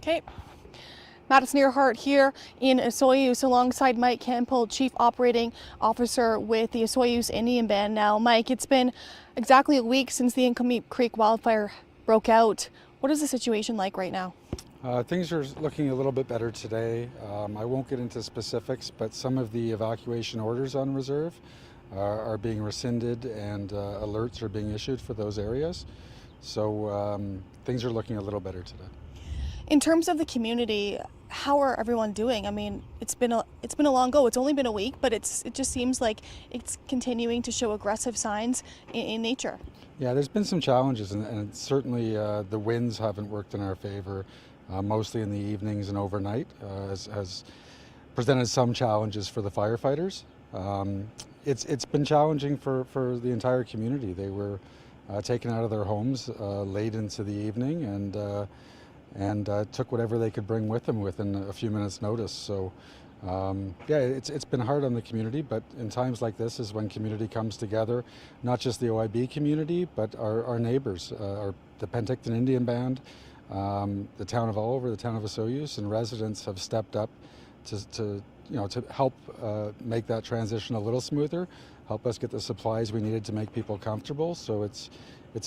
Okay. Madison Earhart here in Osoyoos alongside Mike Campbell, Chief Operating Officer with the Osoyoos Indian Band. Now, Mike, it's been exactly a week since the Nk'Mip Creek wildfire broke out. What is the situation like right now? Things are looking a little bit better today. I won't get into specifics, but some of the evacuation orders on reserve are being rescinded and alerts are being issued for those areas. So things are looking a little better today. In terms of the community, how are everyone doing? I mean, it's been a long go. It's only been a week, but it just seems like it's continuing to show aggressive signs in nature. Yeah, there's been some challenges, and certainly the winds haven't worked in our favor, mostly in the evenings and overnight, has presented some challenges for the firefighters. It's been challenging for the entire community. They were taken out of their homes late into the evening and took whatever they could bring with them within a few minutes' notice. So yeah, it's been hard on the community, but in times like this is when community comes together, not just the OIB community, but our neighbors, the Penticton Indian Band, the town of Oliver, the town of Osoyoos, and residents have stepped up to help make that transition a little smoother, help us get the supplies we needed to make people comfortable. So it's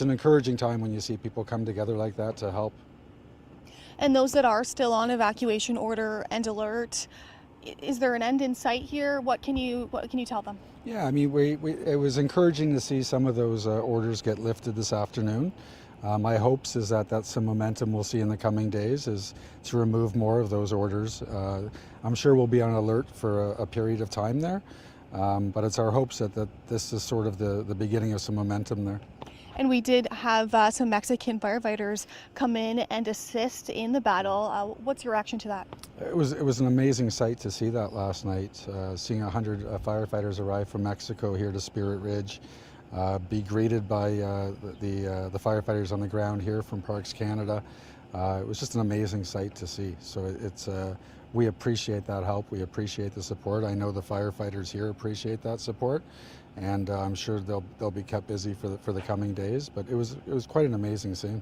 an encouraging time when you see people come together like that to help. And those that are still on evacuation order and alert, is there an end in sight here? What can you tell them? Yeah, I mean, it was encouraging to see some of those orders get lifted this afternoon. My hopes is that that's some momentum we'll see in the coming days, is to remove more of those orders. I'm sure we'll be on alert for a period of time there, but it's our hopes that this is sort of the beginning of some momentum there. And we did have some Mexican firefighters come in and assist in the battle. What's your reaction to that? It was an amazing sight to see that last night, seeing 100 firefighters arrive from Mexico here to Spirit Ridge, be greeted by the firefighters on the ground here from Parks Canada. It was just an amazing sight to see. So we appreciate that help. We appreciate the support. I know the firefighters here appreciate that support, and I'm sure they'll be kept busy for the coming days. But it was quite an amazing scene.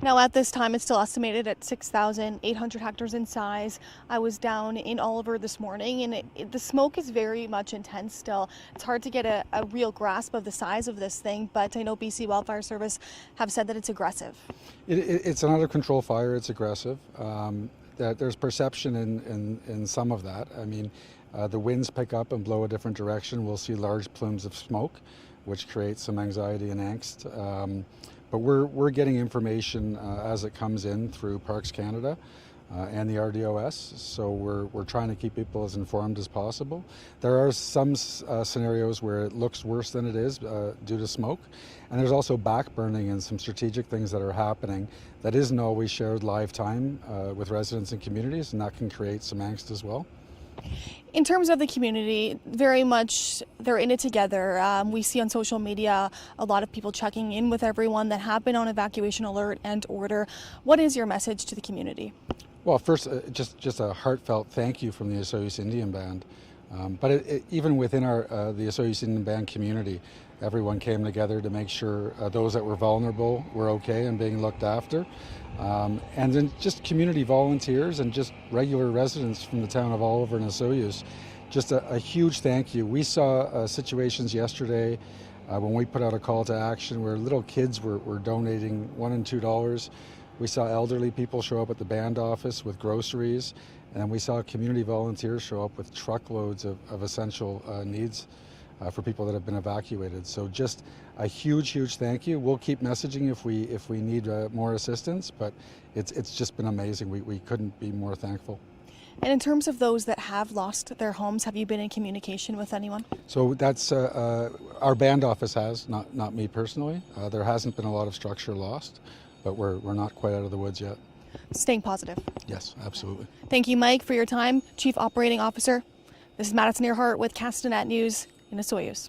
Now, at this time, it's still estimated at 6,800 hectares in size. I was down in Oliver this morning, and the smoke is very much intense still. It's hard to get a real grasp of the size of this thing, but I know BC Wildfire Service have said that it's aggressive. It's an out-of-control fire. It's aggressive. That there's perception in some of that. I mean, the winds pick up and blow a different direction. We'll see large plumes of smoke, which creates some anxiety and angst. But we're getting information as it comes in through Parks Canada and the RDOS, so we're trying to keep people as informed as possible. There are some scenarios where it looks worse than it is due to smoke, and there's also backburning and some strategic things that are happening that isn't always shared live time with residents and communities, and that can create some angst as well. In terms of the community, very much they're in it together. We see on social media a lot of people checking in with everyone that have been on evacuation alert and order. What is your message to the community? Well, first, just a heartfelt thank you from the Osoyoos Indian Band. But even within the Osoyoos Indian Band community, everyone came together to make sure those that were vulnerable were okay and being looked after. And then just community volunteers and just regular residents from the town of Oliver and Osoyoos, just a huge thank you. We saw situations yesterday when we put out a call to action where little kids were donating $1 and $2. We saw elderly people show up at the band office with groceries, and we saw community volunteers show up with truckloads of essential needs for people that have been evacuated. So just a huge thank you. We'll keep messaging if we need more assistance, but it's just been amazing. We couldn't be more thankful. And in terms of those that have lost their homes, have you been in communication with anyone? So that's our band office has, not me personally. There hasn't been a lot of structure lost, but we're not quite out of the woods yet. Staying positive. Yes, absolutely. Thank you, Mike, for your time, Chief Operating Officer. This is Madison Earhart with Castanet News in Osoyoos.